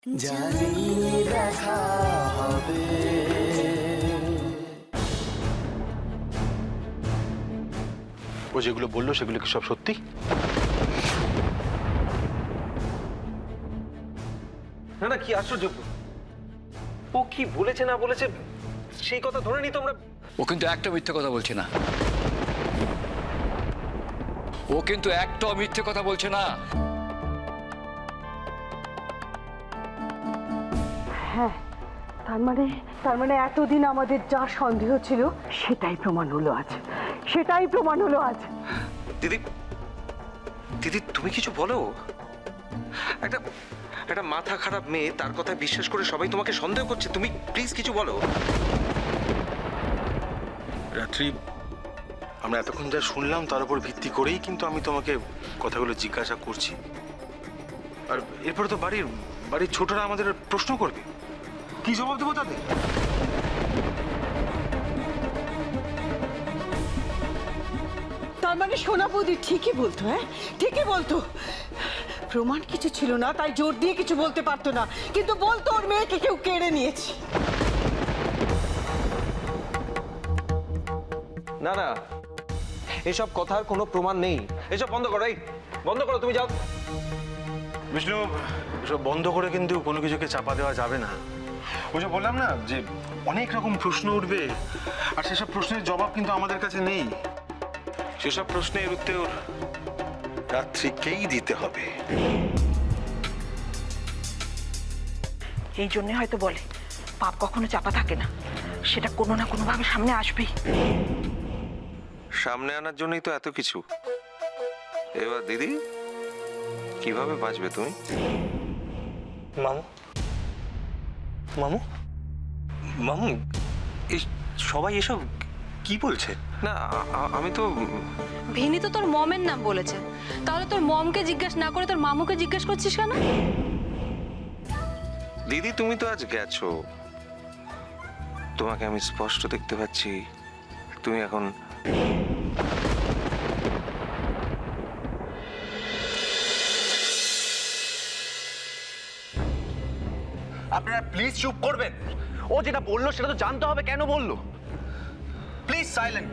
জানি দেখা হবে। ও যেগুলো বললো সেগুলো কি সব সত্যি? না না, কি আশ্চর্য! ও কি বলেছে না বলেছে সেই কথা ধরে নি তোমরা। ও কিন্তু একটা মিথ্যে কথা বলছে না। ও কিন্তু একটাও মিথ্যে কথা বলছে না। হ্যাঁ, তার মানে এতদিন আমাদের যা সন্দেহ ছিল সেটাই প্রমাণ হলো আজ। দিদি, দিদি তুমি কিছু বলো। একটা একটা মাথা খারাপ মেয়ে, তার কথা বিশ্বাস করে সবাই তোমাকে সন্দেহ করছে। তুমি প্লিজ কিছু বলো। রাত্রি, আমরা এতক্ষণ যা শুনলাম তার উপর ভিত্তি করেই কিন্তু আমি তোমাকে কথাগুলো জিজ্ঞাসা করছি। আর এরপরে তো বাড়ির ছোটরা আমাদের প্রশ্ন করবে, কি জবাব দেবো তাদের? তার মানে সোনা বৌদি ঠিকই বলতো, ঠিকই বলতো। প্রমাণ কিছু ছিল না, তাই জোর দিয়ে কিছু বলতে পারতো না, কিন্তু বলতো ওর মেয়েকে কেউ কেড়ে নিয়েছে। না না, এসব কথার কোনো প্রমাণ নেই। এসব বন্ধ করো, এই বন্ধ করো, তুমি যাও। বিষ্ণু, এসব বন্ধ করে কিন্তু কোনো কিছুকে চাপা দেওয়া যাবে না। ওই যে বললাম না যে অনেক রকম প্রশ্ন উঠবে, আর সেসব প্রশ্নের জবাব কিন্তু আমাদের কাছে নেই। সেসব প্রশ্নের উত্তর রাত্রিকেই দিতে হবে। এই জন্যে হয়তো বলে পাপ কখনো চাপা থাকে না, সেটা কোনো না কোনো ভাবে সামনে আসবেই। সামনে আনার জন্যই তো এত কিছু। এবার দিদি, কিভাবে বাঁচবে তুমি? মামু মামু মামু, এই সবাই এসব কি বলছে? না, আমি তো ভিনি তো তোর মমের নাম বলেছে, তাহলে তোর মমকে জিজ্ঞেস না করে তোর মামুকে জিজ্ঞেস করছিস কেন? দিদি, তুমি তো আজ গেছো, তোমাকে আমি স্পষ্ট দেখতে পাচ্ছি তুমি এখন আপনারা প্লিজ চুপ করবেন। ও যেটা বললো সেটা তো জানতে হবে কেন বললো। Please silent.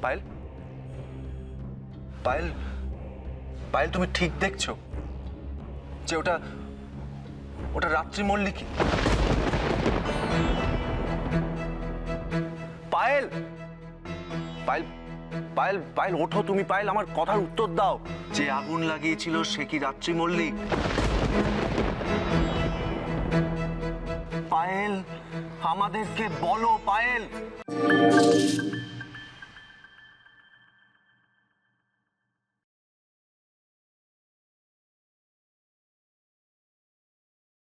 পায়েল, পায়েল, পায়েল, তুমি ঠিক দেখছো যে ওটা রাত্রি মল্লিক? পায়েল, পায়েল, পায়েল, পায়েল ওঠো তুমি। পায়েল, আমার কথার উত্তর দাও। যে আগুন লাগিয়েছিল সে কি রাত্রি মল্লিক? পায়েল, আমাদেরকে বলো পায়েল।